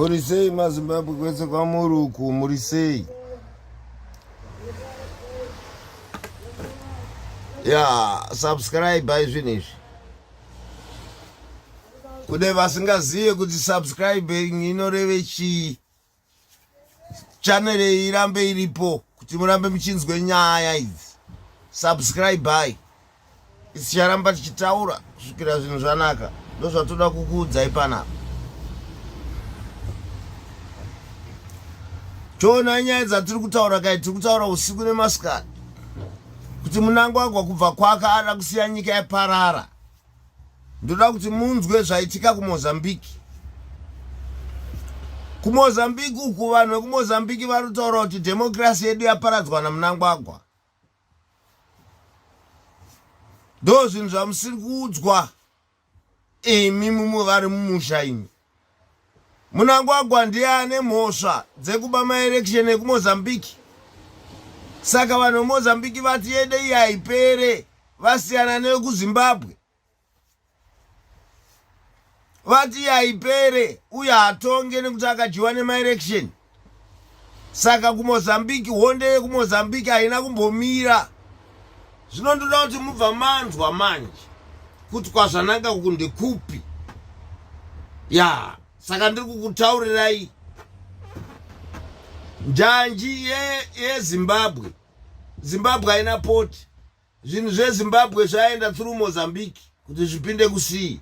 Murisei maZimbabwe kwese kwamuruku murisei. Subscribe izvinizvi. Kune vasingazive kuti subscribing inoreve chii. Channel irambe iripo kuti murambe muchinzwe nyaya idzi. Subscribe isicharamba tichitaura kusvikira zvinhu zvanaka. Ndozvatoda kukuudzai panapa. Chona nyaya dzatiri kutaura kai tiri kutaura usiku nemasikati. Kuti Mnangagwa kubva kwaka ada kusiya nyika yaparara. Ndoda kuti munzwe zvaitika kuMozambique. KuMozambique uku vanhu vekuMozambique vari kutaura kuti demokrasi yedu yaparadzwa naMnangagwa. Ndo zvinhu zvamusiri kuudzwa imi vari mumusha imi. Mnangagwa ndiye ane mhosva dzekuba maelection ekuMozambique. Saka vanhu veMozambique vati yede iyi haipere vasiyana nekuZimbabwe. Vati haipere uye hatonge nekuti akadyiwa nemaelection. Saka kuMozambique honde yekuMozambique haina kumbomira. Zvinondoda kuti mubva manzwa manje kuti kwazvananga uku ndekupi. Saka ndiri kukutaurirai njanji yeZimbabwe. Zimbabwe haina poti. Zvinhu zveZimbabwe zvaenda through Mozambique kuti zvipinde kusii.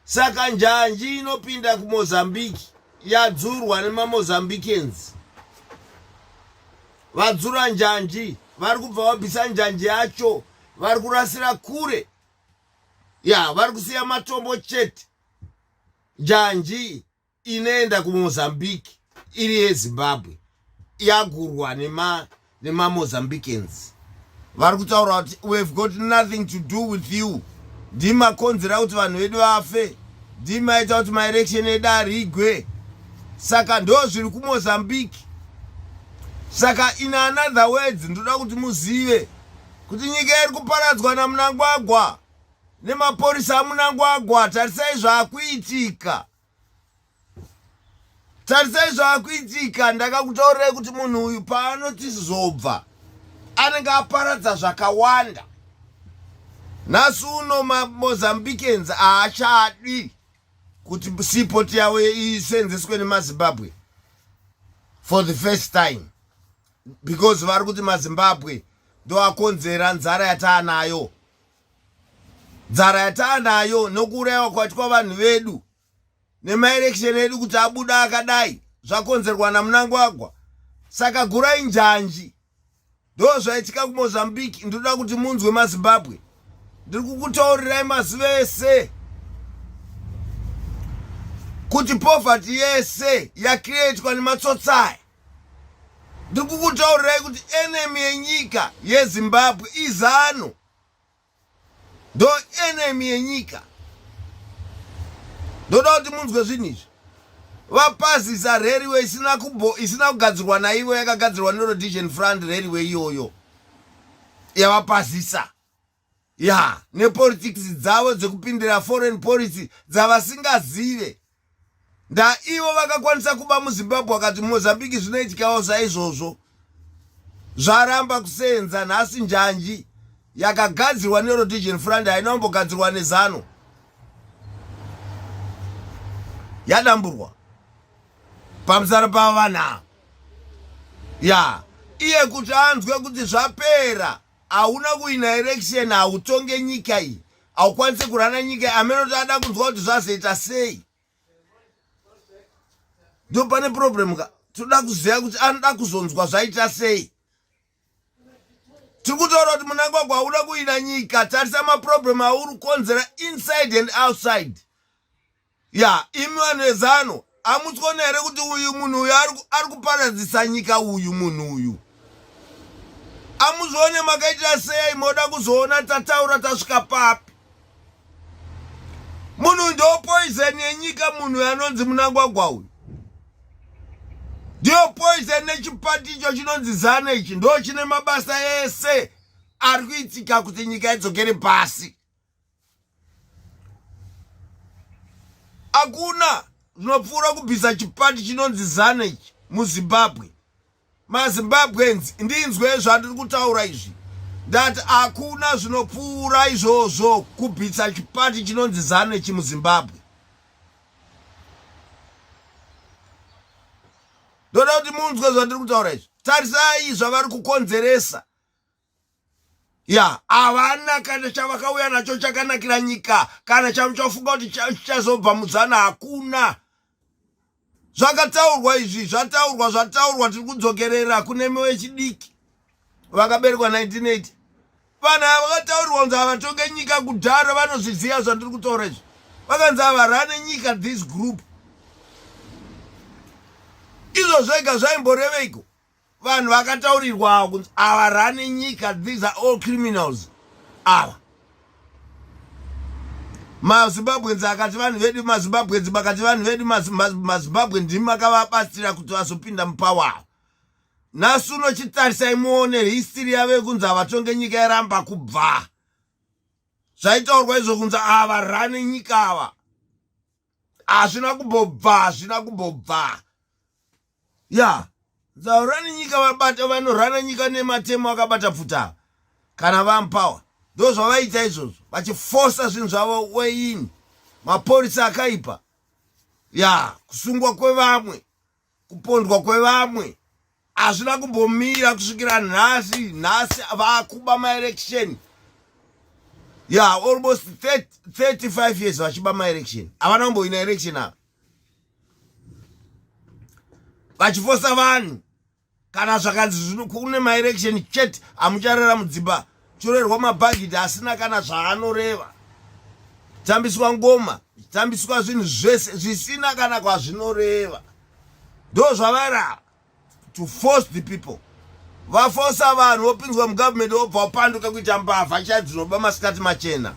Saka njanji inopinda kuMozambique yadzurwa nemaMozambicans. Vadzura njanji vari kubva vabvisa njanji yacho vari kurasira kure. Vari kusiya matombo chete. Njanji inoenda kuMozambique iri yeZimbabwe yagurwa nemaMozambicans. Vari kutaura kuti we've got nothing to do with you. Ndimakonzera kuti vanhu vedu vafe. Ndimaita kuti maelection edu arigwe. Saka ndo zviri kuMozambique. Saka in another words ndoda kuti muzive kuti nyika iri kuparadzwa naMnangagwa nemapurisa aMnangagwa. Tarisai zvaakuitika. Tarisai zvaakuitika. Ndakakutaurirai kuti munhu uyu paanotizobva anenge aparadza zvakawanda. Nhasi uno maMozambicans haachadi kuti seaport yavo isenzeswe nemaZimbabwe for the first time, because vari kuti maZimbabwe ndo akonzera nzara yataanayo. Nzara yataanayo nokuurayiwa kwaitwa vanhu vedu nemaelection edu kuti abuda akadai zvakonzerwa naMnangagwa. Saka gurai njanji. Ndo zvaitika kuMozambique. Ndoda kuti munzwe maZimbabwe. Ndiri kukutaurirai masi vese kuti poverty yese yakreatwa nematsotsi. Ndiri kukutaurirai kuti enemy yenyika yeZimbabwe izano. Ndo enemy yenyika. Ndoda kuti munzwe zvinhu izvi. Vapazisa railway isina kugadzirwa naivo, yakagadzirwa neRhodesia Front railway iyoyo. Yavapazisa. Nepolitics dzavo dzekupindira foreign policy dzavasingazive. Ivo vakakwanisa kuba muZimbabwe vakati Mozambique zvinoitikawo saizvozvo. Zvaramba kusenza. Nhasi njanji yakagadzirwa neRhodesia Front haina kumbogadzirwa neZanu. Yadamburwa pamusana pavanhu. Iye kuti anzwe kuti zvapera. Hauna kuina election, hautonge nyika iyi. Haukwanisi kurana nyika iyi. Amenoti ada kunzwa kuti zvazoita sei. Ndo pane problem ka. Toda kuziva kuti anoda kuzonzwa zvaita sei. Tiri kutaura kuti Mnangagwa hauna kuina nyika. Tarisa maproblem auri kukonzera inside and outside. Imi vanhu vezano hamutsona here kuti uyu munhu uyu ari kuparadzisa nyika uyu munhu uyu. Amuzvione makaita sei moda kuzoona tataura tasvika papi. Munhu ndo poison yenyika munhu anonzi Mnangagwa uyu. Ndio poison nechipati icho chinonzi ZANU ichi ndo chine mabasa ese ari kuitika kuti nyika idzokere pasi. Hakuna zvinopfuura kubvisa chipati chinonzi ZANU ichi muZimbabwe. MaZimbabweans ndinzwe zvandiri kutaura izvi, ndati hakuna zvinopfuura izvozvo kubvisa chipati chinonzi ZANU ichi muZimbabwe. Ndoda kuti munzwe zvandiri kutaura izvi. Tarisai zvavari kukonzeresa. Havana kana chavakauya nacho chakanakira nyika, kana chamuchafunga kuti chichazobva muZANU, hakuna. Zvakataurwa izvi, zvataurwa tiri kudzokerera kune wechidiki vakaberekwa 1980. Vanhu ava vakataurirwa kunzi havatonge nyika kudhara, vanozviziva zvandiri kutaura izvi. Vakanzi havarane nyika this group. Izvo zvega zvaimboreveiko? Vanhu vakataurirwa kunzi havarane nyika, these are all criminals. Ava maZimbabweans akati vanhu vedu, maZimbabweans vakati vanhu vedu, maZimbabwe ndimi makavabatsira kuti vazopinda mupawa. Nhasi unochitarisai muone history yavo kunzi havatonge nyika yaramba kubva. Zvaitaurwa izvo kunzi havarane nyika ava. Hazvina kumbobva. Zaurani nyika vabata, vanorana nyika nematemo akabata pfuta kana vamupawa. Ndo zvavaita izvozvo, vachifosa zvinhu zvavo weini. Maporisa akaipa. Kusungwa kwevamwe, kupondwa kwevamwe. Hazvina kumbomira kusvikira nhasi vakuba maelection. Almost 35 years vachiba maelection. Havana kumboina election ava. Vachifosa vanhu. Kana zvakanzi kune maelection chete, hamucharara mudzimba. Chorerwa mabhagidhi asina kana zvaanoreva. Tambiswa ngoma, tambiswa zvinhu zvese zvisina kana kwazvinoreva. Ndo zvavarava to force the people. Vafosa vanhu vopinzwa mugovernment vobva vapanduka kuita mbavha chaya dzinoba masikati machena.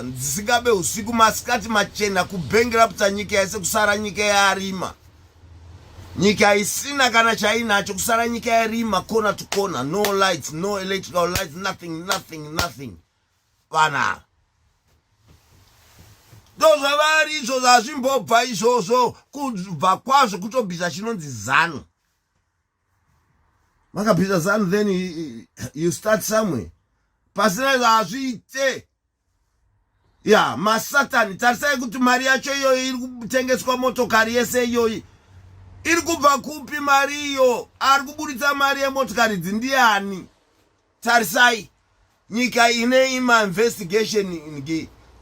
Dzisingabe usiku, masikati machena, kubankrupt nyika yese, kusara nyika yarima. Nyika isina kana chainacho, kusara nyika yarima corner to corner, no lights, no electrical lights, nothing. Vana ndo zvavari izvo zvazvimbobva izvozvo, kubva kwazvo kutobvisa chinonzi ZANU. Makabvisa ZANU, then you start somewhere. Pasina zvazviite. Masatani, tarisai kuti mari yacho iyoyi iri kutengeswa motokari yese iyoyi. Iri kubva kupi mari iyo? Ari kuburitsa mari yemotokari idzi ndiani? Tarisai, nyika ine investigation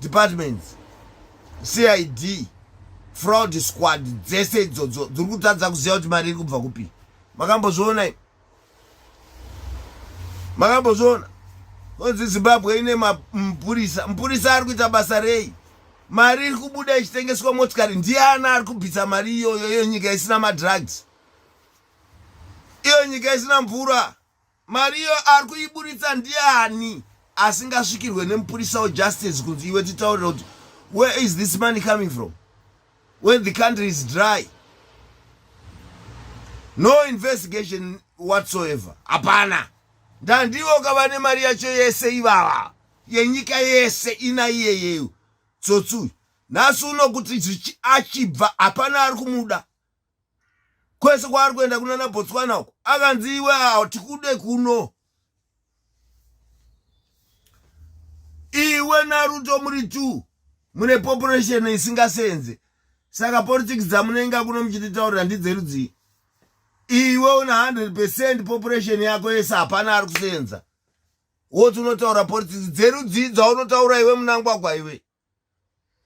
departments, CID, fraud squad, dzese idzodzo dziri kutadza kuziva kuti mari iri kubva kupi. Makambozviona? Konzi Zimbabwe ine mupurisa ari kuita basa rei? Mari iri kubuda ichitengeswa motokari, ndiani ari kubvisa mari iyoyo? Iyo nyika isina madrugs, iyo nyika isina mvura. Mari iyo ari kuiburitsa ndiani asingasvikirwe nemupurisa wejustice kunzi iwe titaurire kuti where is this money coming from when the country is dry? No investigation whatsoever. Hapana. Ndandiwo kava nemari yacho yese ivava yenyika yese ina iyeyeyo tsotsu. Nhasi uno kuti achibva hapana ari kumuda. Kwese kwaari kuenda kunana Botswana uko akanzi iwe tikude kuno. Iwe naRuto muri tu mune population isingasenze, saka politics dzamunenga kuno muchitaurira ndidzerudzii. Iwe una 100% population yako yese hapana ari kusenza. Woti unotaura politics dzerudzii dzaunotaura iwe munangwagwa iwe?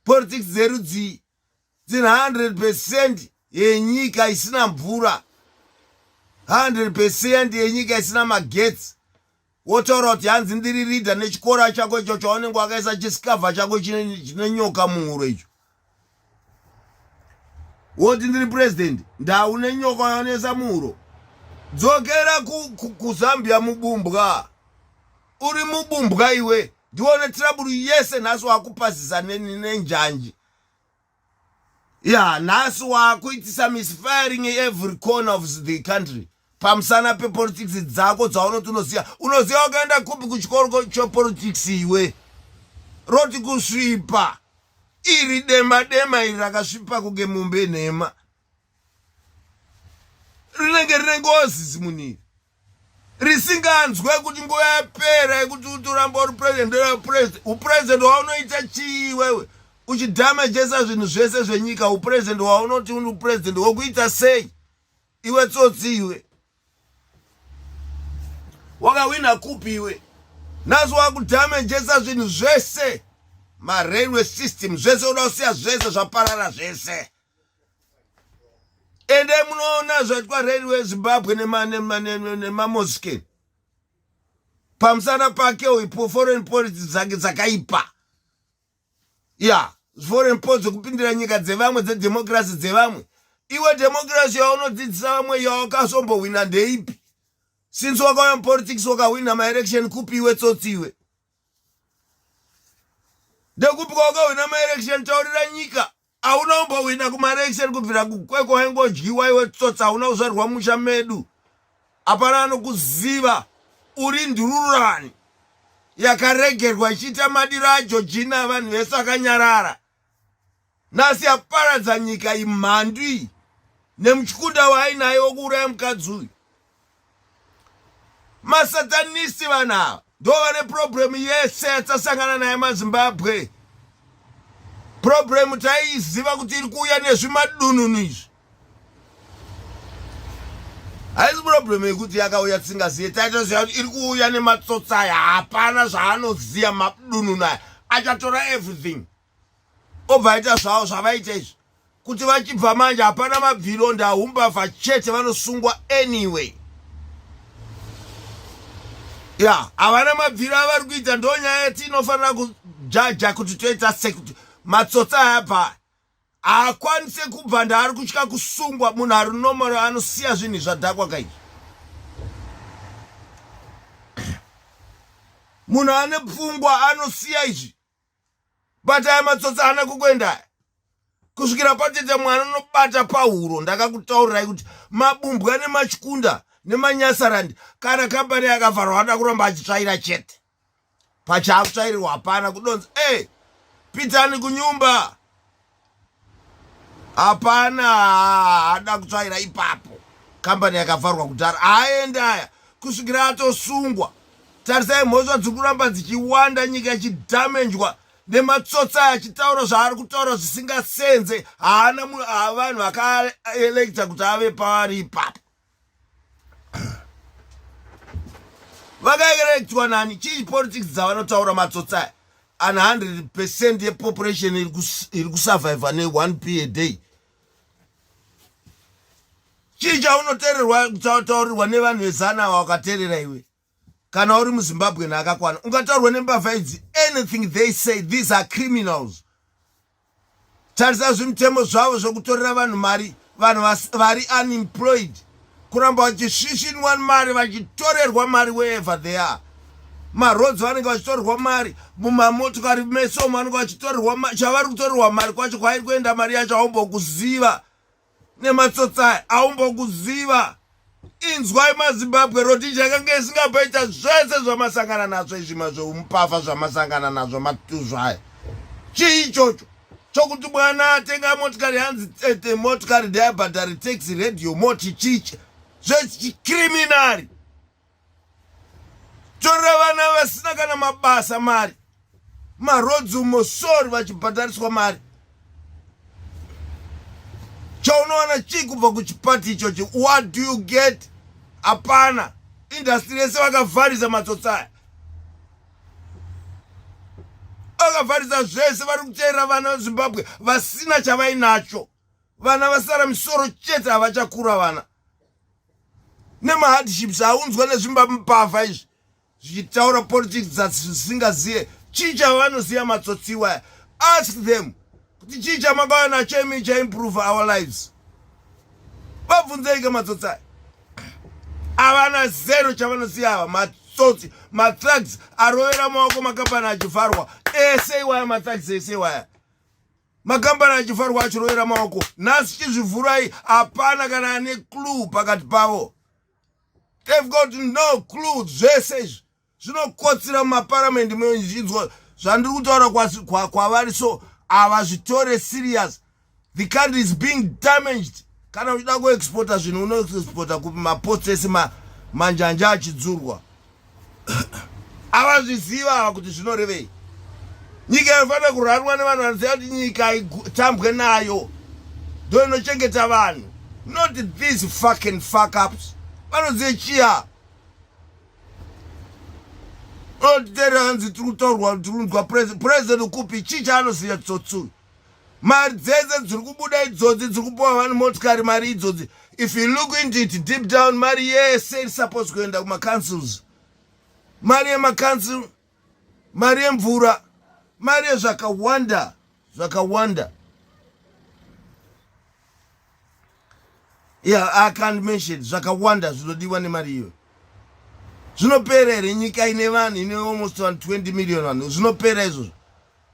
Politics dzerudzii dzina 100% yenyika isina mvura, 100% yenyika isina magetsi. Wotaura kuti hanzi ndiri leader nechikora chako icho chaunenge wakaisa chisikavha chako chine nyoka muhuro icho. Woti ndiri president, ndaune nyoka yaonesa muhuro. Dzokera kuZambia mubumbwa. Uri mubumbwa iwe. Ndione trouble yese nhasi wakupazisa nenjanji. Nhasi wakuitisa misfiring every corner of the country. Pamusana pe politics dzako dzaunoti unoziva. Unoziva wakaenda kupi kuchikoro chepolitics iwe. Roti kusvipa. iri dema iri rakasvipa kunge mumbe nhema rinenge rine ngozi zimuniri risinganzwe kuti nguva yapera yekuti utoramba uri upurezidenti waunoita chii wewe uchidhamejesa zvinhu zvese zvenyika upurezidenti waunoti uni upurezidenti wokuita sei iwe tsotsi iwe wakawina kupi iwe nazo wakudhamejesa zvinhu zvese marailway system zvese uda kusiya zvese zvaparara zvese ende munoona zvaitwa railway Zimbabwe nemamoskeni pamusana pake uipo foreign policy dzake dzakaipa foreign policy kupindira nyika dzevamwe dzedemocracy dzevamwe iwe democracy yaunodzidzisa vamwe yawakasombowina ndeipi since wakauya mupolitics wakawina maelection kupi iwe tsotsi iwe ndekupi kwawakawina maelection taurira nyika hauna umbowina kumaelection kubvira kukweko waingodyiwa iwe tsotsi hauna kuzvarwa musha medu hapana anokuziva uri ndururani yakaregerwa ichiita madiro ageorgina vanhu vese vakanyarara nhasi yaparadza nyika imhandu iyi nemuchikunda waainaye wokuuraya mukadzi uyu masatanisti vanhu ava ndo vane problemu yese yatasangana naye mazimbabwe problemu taiziva kuti iri kuuya nezvimadununu izvi haisi problemu yekuti yakauya tisingazive taitoziva kuti iri kuuya nematsotsi aya hapana zvaanoziva madununu aya achatora everything obva aita zvavo zvavaita izvi kuti vachibva manje hapana mabviro ndahumbavha chete vanosungwa anyway havana mabviro avari kuita ndo nyaya yeti inofanira kujaja kuti toita sekuti matsotsi ayabva haakwanise kubva ndaari kutya kusungwa munhu ari nomero anosiya zvinhu zvadhakwa kaizvi munhu ane pfungwa anosiya izvi but aya matsotsi ana kukwenda kusvikira patete mwana unobata pahuro ndakakutaurirai kuti mabumbwa nemachikunda nemanyasarandi kana kambani yakavharwa ada kuramba achitsvaira chete pachaakutsvairirwa hapana kudonzi pitani kunyumba hapana ada kutsvaira ipapo kambani yakavharwa kudhara aende aya kusvikira atosungwa tarisai mhosva dziri kuramba dzichiwanda nyika ichidhamenjwa nematsotsi aya achitaura zvaari kutaura zvisingasenze haana vanhu vakaelekta kuti ave pavari ipapo vakaerektwa nani chii politics dzavanotaura matsotsi aya an 100% yepopulation iri kusurviva ne1 p a day chii chaunoteererwa kutaurirwa nevanhu vezana wakateerera iwe kana uri muzimbabwe naakakwana ungataurwa nembavha idzi anything they say these are criminals tarisa zvimutemo zvavo zvokutorera vanhu mari vanhu vari unemployed kuramba vachisvishinwa mari vachitorerwa mari wherever they are marodzi vanenge vachitorerwa mari mumamotokari mesomo vanenge vachitorerwa chavari kutorerwa mari kwacho kwairi kuenda mari yacho aumbokuziva nematsotsi aya aumbokuziva inzwai mazimbabwe roti chakanga isingapaita zvese zvamasangana nazvo izvima zvomupafa zvamasangana nazvo matuzvaya chii ichocho chokuti mwana atenga motikari hanzi motikari ndeyabhadhari taxi radio moti chiche zvechikriminari torera vana vasina kana mabasa mari marodzi umosori vachibhadhariswa mari chaunowana chii kubva kuchipati ichochi what do you get hapana indastri yese vakavharisa matsotsi aya vakavharisa zvese vari kuteerera vana vezimbabwe vasina chavainacho vana vasara misoro chete havachakura vana nemahardiships aunzwa nezvimbamupavha izvi zvichitaura politics dzatisingazive chii chavanoziva matsotsi waya ask them kuti chii chamakauya nacho imi chaimprove our lives vabvunzeike matsotsi aya havana zero chavanoziva ava matsotsi matrugs arovera maoko makambani achivharwa ese iwaya matrugs ese iwaya makambani achivharwa achirovera maoko nhasi chizvivurai hapana kana ane clue pakati pavo they've got no clue zvese izvi zvinokotsira mumaparamendi mezvinzwa zvandiri kutaura kwavari so avazvitore serious. The country is being damaged. Kana uchida kuexporta zvinhu unoexporta kupi maports ese manjanja achidzurwa. Avazviziva ava kuti zvinorevei. Nyika inofanira kurarwa nevanhu vanoziva kuti nyika itambwe nayo. Ndo inochengeta vanhu. Not these fucking fuck ups. Vanoziva chia. Otitera hanzi turunzwa president kupi chii chaanoziva tsotsui. Mari dzese dziri kubuda idzodzi dziri kupuwa vanhu motikari mari idzodzi. If you look into it deep down, mari yese is supposed kuenda kuma-councils. Mari yema-council, mari yemvura, mari yezvakawanda, zvakawanda. Yeah, I can't mention zvakawanda zvinodiwa nemari iyo. Zvinopera here nyika ine vanhu ine almost 20 million vanhu. Zvinopera izvozvo.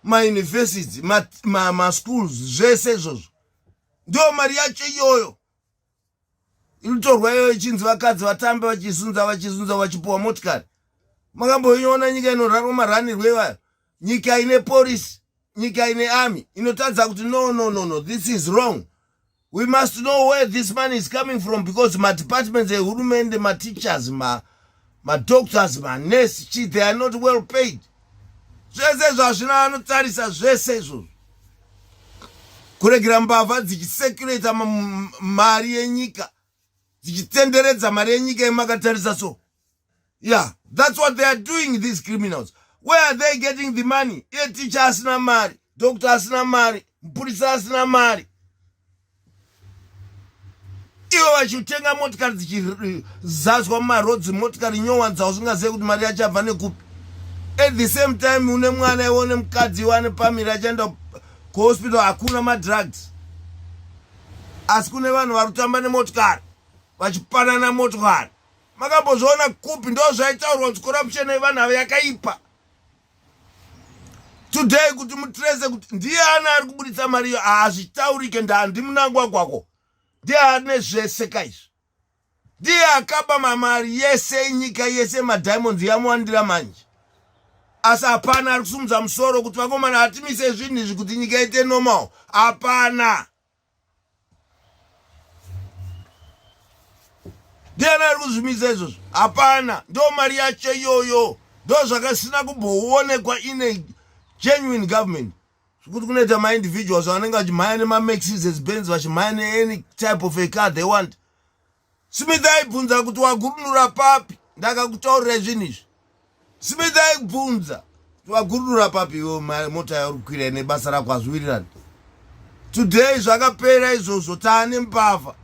Ma-universities, ma-schools, zvese izvozvo. Ndo mari yacho iyoyo. Inotorwa iyoyo ichinzi vakadzi vatambe vachizunza vachipuwa motikari. Makamboiona nyika inorarwa maranirwo evayo. Nyika ine police, nyika ine army. Inotadza kuti no, this is wrong. We must know where this money is coming from because ma-departments ehurumende, ma-teachers, ma-doctors, ma-nurse, they are not well paid. Zvese zvazvina anotarisa zvese izvozvo. Kuregera mbavha dzichisekurata mari yenyika. Dzichitenderedza mari yenyika yemakatarisa so. Yeah, that's what they are doing, these criminals. Where are they getting the money? A teacher asina mari, doctor asina mari, mupurisa asina mari. Iwo vachitenga motikari dzichizadzwa mumarodzi, motikari nyowanza usingazivi kuti mari yacho yabva nekupi. At the same time, une mwana iwone mukadzi wane pamira achienda kuhospital hakuna madrugs. Asi kune vanhu vari kutamba nemotikari, vachipanana motikari. Makambozviona kupi? Ndo zvaitaurwa kuti corruption yevanhu ava yakaipa. Today kuti mutrese kuti ndiye ana ari kubuditsa mari iyo, hazvitaurike ndandi munangwagwako. Ndiye ane zvese kaizvo. Ndiye akaba mamari yese nyika yese madiamonds yamuwandira manje. Asi hapana ari kusumudza musoro kuti vakomana hatimise zvinhu izvi kuti nyika ite normal. Hapana. Ndiani ari kuzvimisa izvozvo? Hapana. Ndo mari yacho iyoyo. Ndo zvakasina kumboonekwa in a genuine government. Zvekuti kunoita ma-individuals vanenge vachimhanya nema-Mercedes Benz vachimhanya any type of a car they want. Smith aibvunza kuti wagurunura papi? Ndakakutaurira zvinhu izvi. Smith aibvunza kuti wagurunura papi iwo mota yauri kukwira nebasa rako hazviwirirani. Today zvakapera izvozvo, taane mbavha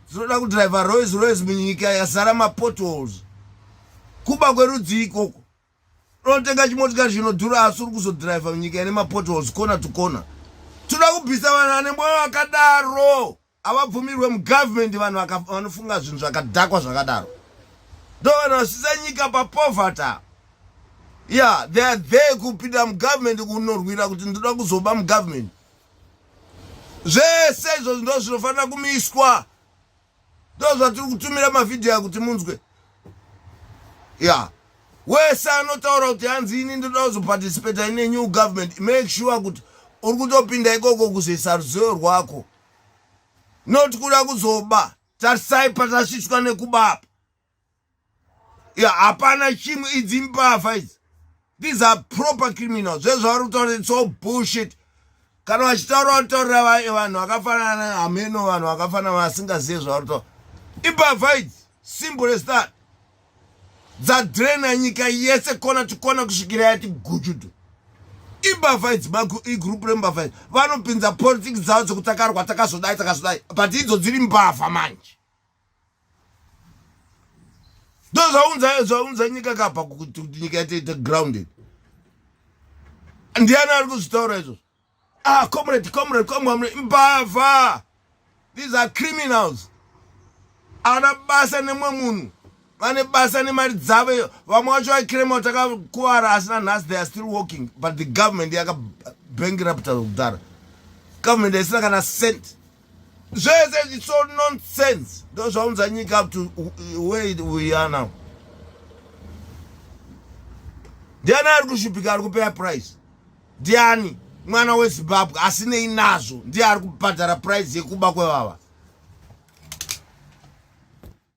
dzinoda kudriva Rolls Royce munyika yakazara ma-potholes. Kuba kwerudzi ikoko. Unotenga chimotikari chinodhura asi uri kuzodriva munyika ine ma-potholes corner to corner. Toda kubvisa vanhu vane mwoyo wakadaro. Havabvumirwe mugovernment vanhu vanofunga zvinhu zvakadhakwa zvakadaro. Ndo vanhu vasisa nyika papovata. Yeah, they are there kupinda mugovernment kunorwira kuti ndoda kuzoba mugovernment. Zvese izvozvo ndo zvinofanira kumiswa. Ndo zvatiri kutumira mavhidhiyo kuti munzwe. Yeah. Wese anotaura kuti hanzi ini ndoda kuzoparticipate in a new government, make sure kuti uri kutopinda ikoko kuzoisa ruzivo rwako. Not kuda kuzoba. Tarisai patasvitswa nekubapa. Yeah, hapana chimwe idzi mbavha idzi. These are proper criminals. Zvezvavari kutaura, it's all bullshit. Kana vachitaura vataurira vanhu vakafanana hameno, vanhu vakafanana vasingazivi zvavari kutaura. Imbavha idzi, simple as that. Dzadrena nyika yese kona to kona kusvikira yati guchutu. Imbavha idzi, igroup rembavha idzi, vanopinza politics dzavo dzokutakarwa takazodai, but idzo dziri mbavha manje. Ndo zvaunza nyika kapa kuti nyika ite grounded. Ndiani ari kuzvitaura izvozvo? Comrade, mbavha. These are criminals. Ana basa nemwe munhu. Vane basa nemari dzavo iyo. Vamwe vacho vakrema kuti akakuwara asina nhasi, they are still working. But the government yakabankrupta kudhara. Government isina kana cent. Zvese, it's all nonsense. Ndo zvaunza nyika up to where we are now. Ndiani ari kushupika ari kupeya price? Ndiani? mwana weZimbabwe asinei nazvo ndiye ari kubhadhara prize yekuba kwevava.